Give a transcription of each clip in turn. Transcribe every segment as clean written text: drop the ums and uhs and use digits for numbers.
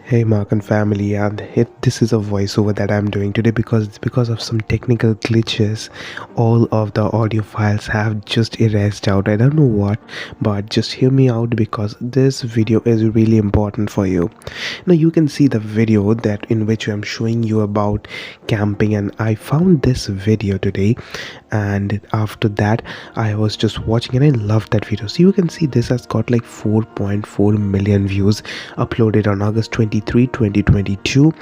Hey MarkOn family, and this is a voiceover that I'm doing today because of some technical glitches. All of the audio files have just erased out. I don't know what, but just hear me out because this video is really important for you. Now you can see the video that in which I'm showing you about camping, and I found this video today, and after that I was just watching and I loved that video. So you can see this has got like 4.4 million views, uploaded on August 23, 2022.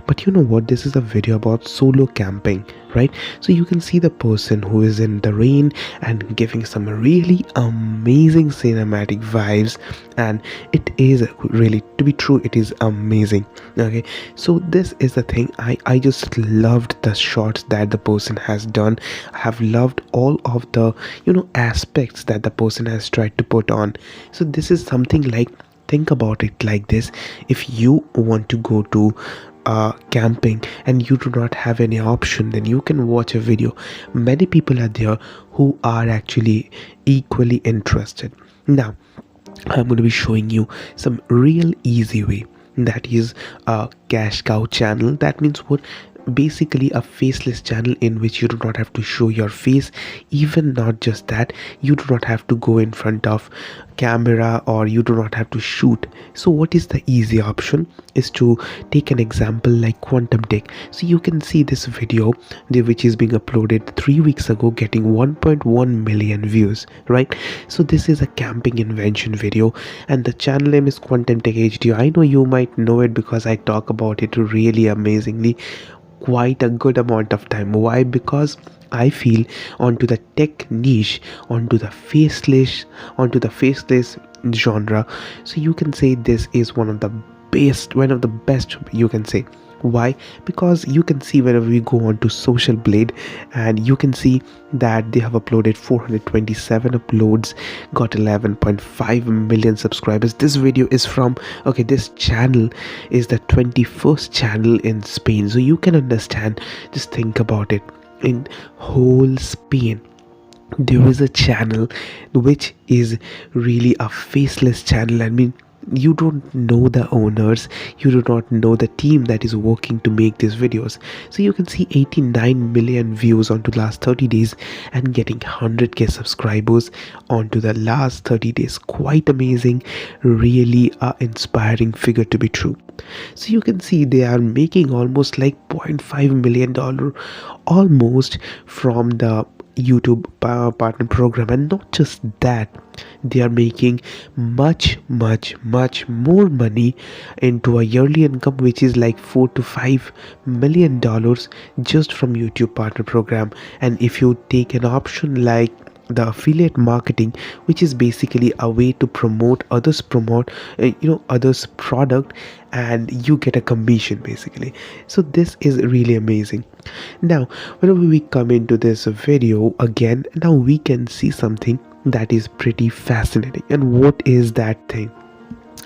But you know what, this is a video about solo camping, right? So you can see the person who is in the rain and giving some really amazing cinematic vibes, and it is really, to be true, it is amazing. Okay, so this is the thing, I just loved the shots that the person has done. I have loved all of the aspects that the person has tried to put on. So this is something like, think about it like this: if you want to go to camping and you do not have any option, then you can watch a video. Many people are there who are actually equally interested. Now I'm going to be showing you some real easy way, that is a cash cow channel. That means what? Basically a faceless channel in which you do not have to show your face. Even not just that, you do not have to go in front of camera, or you do not have to shoot. So what is the easy option is to take an example like quantum tech. So you can see this video which is being uploaded 3 weeks ago, getting 1.1 million views, right? So this is a camping invention video, and the channel name is quantum tech HD. I know you might know it because I talk about it really amazingly quite a good amount of time. Why? Because I feel onto the tech niche, onto the faceless genre. So you can say this is one of the best, you can say. Why? Because you can see whenever we go on to Social Blade, and you can see that they have uploaded 427 uploads, got 11.5 million subscribers. This video is from, okay, this channel is the 21st channel in Spain. So you can understand, just think about it, in whole Spain there is a channel which is really a faceless channel. I mean, you don't know the owners, you do not know the team that is working to make these videos. So you can see 89 million views onto last 30 days and getting 100k subscribers onto the last 30 days. Quite amazing, really a inspiring figure to be true. So you can see they are making almost like $0.5 million almost from the YouTube partner program. And not just that, they are making much more money into a yearly income which is like $4 to $5 million just from YouTube partner program. And if you take an option like the affiliate marketing, which is basically a way to promote others others product, and you get a commission basically. So this is really amazing. Now whenever we come into this video again, now we can see something that is pretty fascinating. And what is that thing?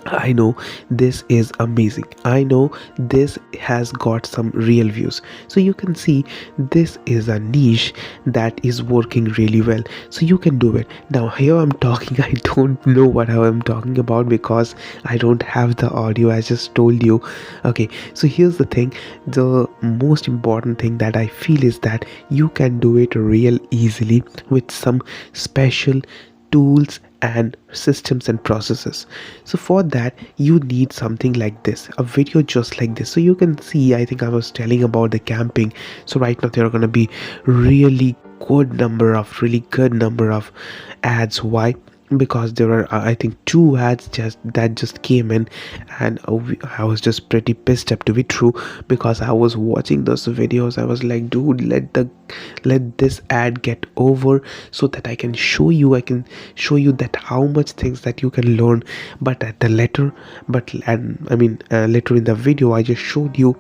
I know this is amazing. I know this has got some real views. So you can see this is a niche that is working really well. So you can do it. Now here I'm talking, I don't know what I'm talking about because I don't have the audio, I just told you. Okay, so here's the thing. The most important thing that I feel is that you can do it real easily with some special tools and systems and processes. So for that you need something like this, a video just like this. So you can see, I think I was telling about the camping. So right now there are going to be really good number of ads. Why? Because there are I think 2 ads just came in, and I was just pretty pissed up, to be true, because I was watching those videos. I was like, dude, let this ad get over so that I can show you that how much things that you can learn. But at the later in the video I just showed you,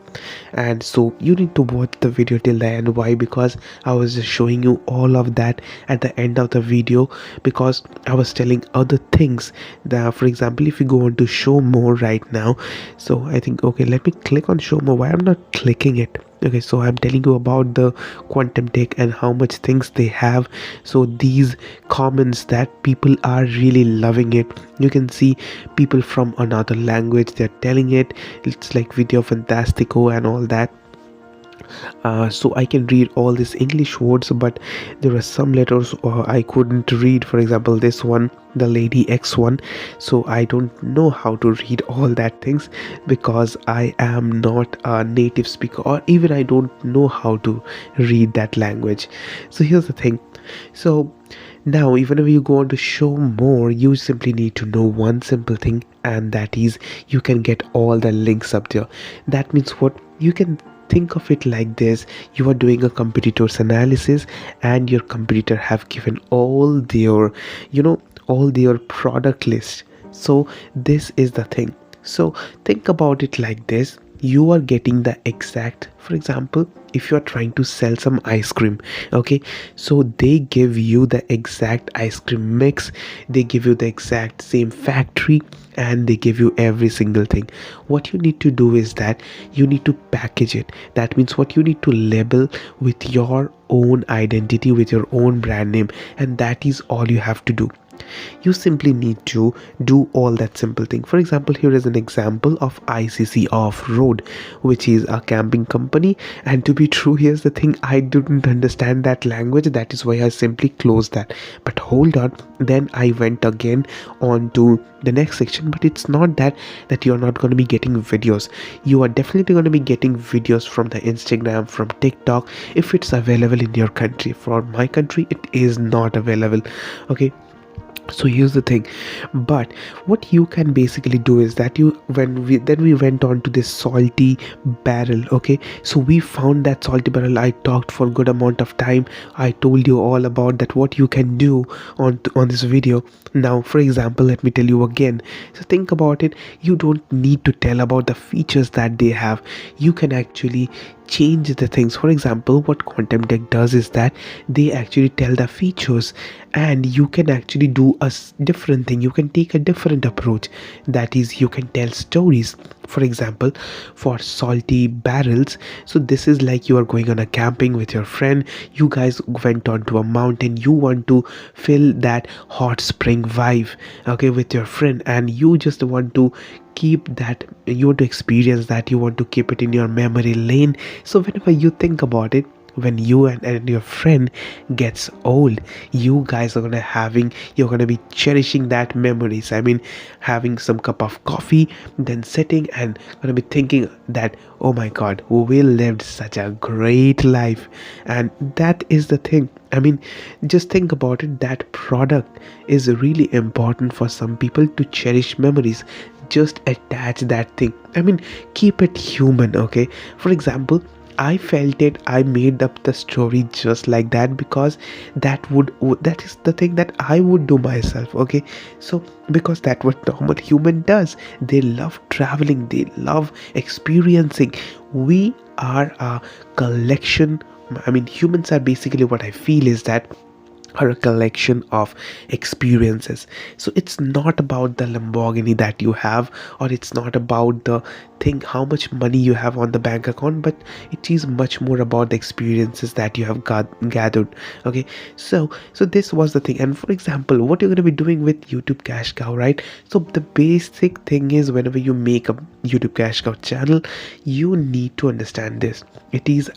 and so you need to watch the video till the end. Why? Because I was just showing you all of that at the end of the video, because I was telling telling other things. That, for example, if you go on to show more right now, so I think, okay, let me click on show more. Why I'm not clicking it? Okay, so I'm telling you about the quantum tech and how much things they have. So these comments that people are really loving it. You can see people from another language, they're telling it. It's like video fantastico and all that. So I can read all these English words, but there are some letters I couldn't read. For example, this one, the lady X1. So I don't know how to read all that things because I am not a native speaker, or even I don't know how to read that language. So here's the thing. So now, even if you go on to show more, you simply need to know one simple thing, and that is you can get all the links up there. That means what? You can think of it like this: you are doing a competitors analysis, and your competitor have given all their, all their product list. So this is the thing. So think about it like this: you are getting the exact, for example, if you are trying to sell some ice cream, okay, so they give you the exact ice cream mix, they give you the exact same factory, and they give you every single thing. What you need to do is that you need to package it. That means what? You need to label with your own identity, with your own brand name, and that is all you have to do. You simply need to do all that simple thing. For example, here is an example of ICC Off-Road, which is a camping company. And to be true, here's the thing: I didn't understand that language. That is why I simply closed that. But hold on, then I went again on to the next section. But it's not that you're not going to be getting videos. You are definitely going to be getting videos from the Instagram, from TikTok, if it's available in your country. For my country, it is not available. Okay, so here's the thing. But what you can basically do is that we went on to this salty barrel. Okay, so we found that salty barrel. I talked for a good amount of time. I told you all about that, what you can do on this video. Now, for example, let me tell you again. So think about it. You don't need to tell about the features that they have. You can actually change the things. For example, what quantum tech does is that they actually tell the features, and you can actually do a different thing. You can take a different approach. That is, you can tell stories. For example, for salty barrels, so this is like you are going on a camping with your friend. You guys went onto a mountain. You want to feel that hot spring vibe, okay, with your friend, and you just want to keep that, you want to experience that, you want to keep it in your memory lane. So whenever you think about it, when you and your friend gets old, you guys are you're gonna be cherishing that memories. I mean, having some cup of coffee, then sitting and gonna be thinking that, oh my god, we lived such a great life. And that is the thing. I mean, just think about it. That product is really important for some people to cherish memories. Just attach that thing. I mean, keep it human. Okay, for example, I felt it, I made up the story just like that, because that is the thing that I would do myself. Okay, so because that's what normal human does. They love traveling, they love experiencing. We are a collection. I mean, humans are basically, what I feel is that, are a collection of experiences. So it's not about the Lamborghini that you have, or it's not about the thing, how much money you have on the bank account, but it is much more about the experiences that you have gathered. Okay, so this was the thing. And for example, what you're going to be doing with YouTube Cash Cow, right? So the basic thing is, whenever you make a YouTube Cash Cow channel, you need to understand this. It is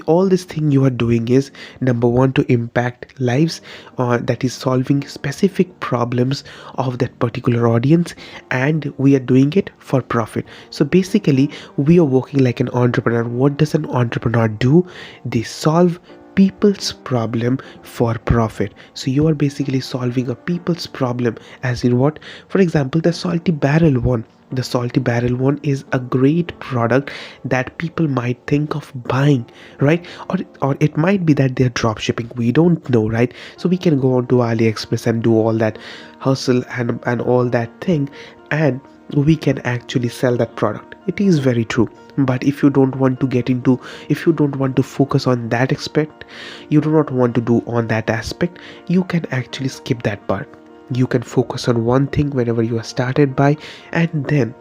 all this thing you are doing is, number one, to impact lives, that is solving specific problems of that particular audience, and we are doing it for profit. So basically, we are working like an entrepreneur. What does an entrepreneur do? They solve people's problem for profit. So you are basically solving a people's problem, as in what? For example, the salty barrel one. The salty barrel one is a great product that people might think of buying, right? Or it might be that they're drop shipping. We don't know, right? So we can go on to AliExpress and do all that hustle and all that thing, and we can actually sell that product. It is very true. But if you don't want to get into, if you don't want to focus on that aspect, you do not want to do on that aspect, you can actually skip that part. You can focus on one thing whenever you are started by, and then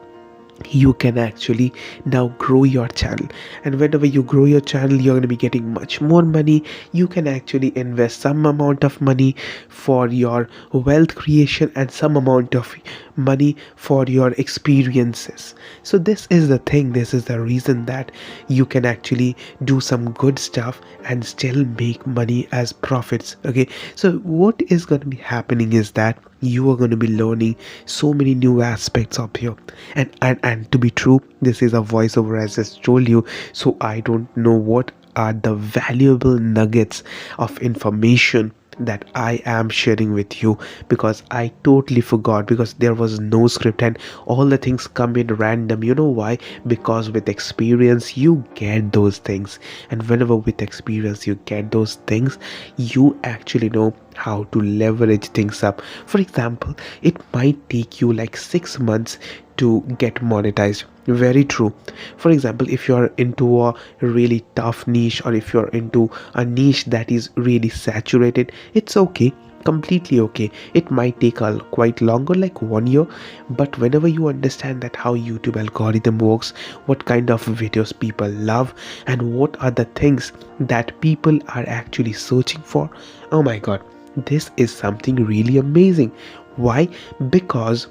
you can actually now grow your channel. And whenever you grow your channel, you're going to be getting much more money. You can actually invest some amount of money for your wealth creation and some amount of money for your experiences. So this is the thing, this is the reason that you can actually do some good stuff and still make money as profits. Okay, so what is going to be happening is that you are going to be learning so many new aspects of here. And to be true, this is a voiceover, as I just told you, so I don't know what are the valuable nuggets of information that I am sharing with you, because I totally forgot, because there was no script and all the things come in random. You know why? Because with experience you get those things, and whenever with experience you get those things, you actually know how to leverage things up. For example, it might take you like 6 months to get monetized. Very true. For example, if you're into a really tough niche, or if you're into a niche that is really saturated, it's okay, completely okay. It might take a quite longer, like 1 year, but whenever you understand that how YouTube algorithm works, what kind of videos people love, and what are the things that people are actually searching for, oh my god, this is something really amazing. Why? Because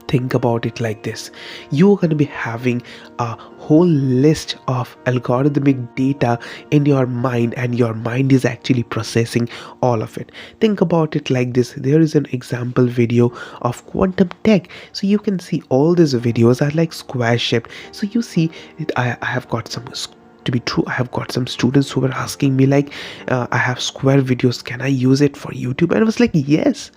think about it like this: you're going to be having a whole list of algorithmic data in your mind, and your mind is actually processing all of it. Think about it like this: there is an example video of quantum tech, so you can see all these videos are like square shaped. So you see it, I have got some, to be true, I have got some students who were asking me like, I have square videos, can I use it for YouTube? And I was like, yes,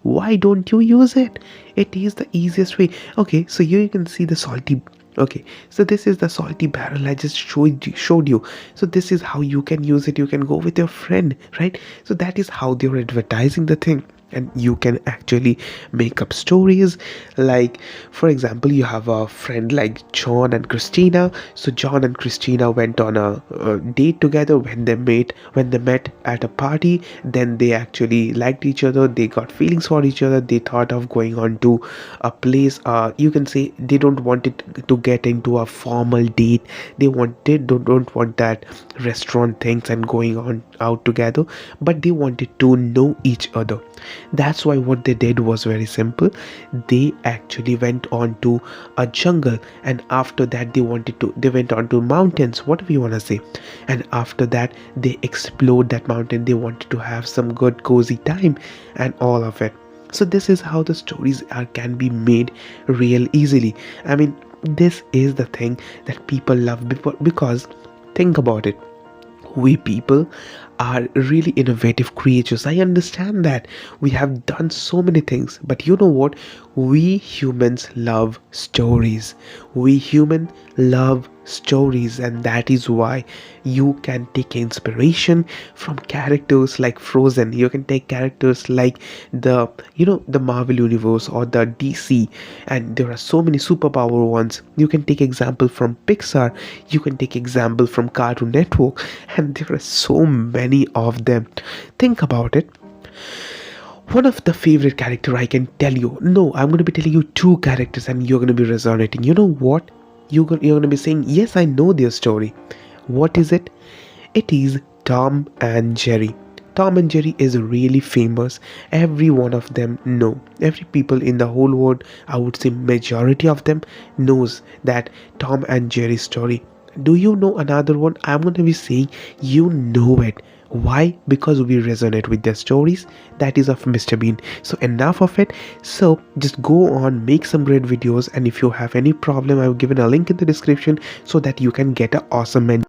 why don't you use it? It is the easiest way. Okay, so here you can see the salty, okay, so this is the salty barrel I just showed you. So this is how you can use it. You can go with your friend, right? So that is how they're advertising the thing. And you can actually make up stories, like for example, you have a friend like John and Christina. So John and Christina went on a date together. When they met at a party, then they actually liked each other, they got feelings for each other, they thought of going on to a place, you can say they don't want it to get into a formal date. They don't want that restaurant things and going on out together, but they wanted to know each other. That's why what they did was very simple. They actually went on to a jungle, and after that they went on to mountains, whatever you want to say. And after that they explored that mountain. They wanted to have some good cozy time and all of it. So this is how the stories can be made real easily. I mean, this is the thing that people love, because think about it, we people are really innovative creatures. I understand that we have done so many things, but you know what? We humans love stories. We human love stories, and that is why you can take inspiration from characters like Frozen. You can take characters like the Marvel universe or the DC, and there are so many superpower ones. You can take example from Pixar, you can take example from Cartoon Network, and there are so many of them. Think about it. One of the favorite character I can tell you. No, I'm going to be telling you two characters, and you're going to be resonating. You know what? You're going to be saying, yes, I know their story. What is it? It is Tom and Jerry. Tom and Jerry is really famous. Every one of them know. Every people in the whole world, I would say majority of them knows that Tom and Jerry story. Do you know another one? I'm going to be saying you know it. Why? Because we resonate with their stories. That is of Mr. Bean. So enough of it. So just go on, make some great videos, and if you have any problem, I've given a link in the description so that you can get an awesome mentor.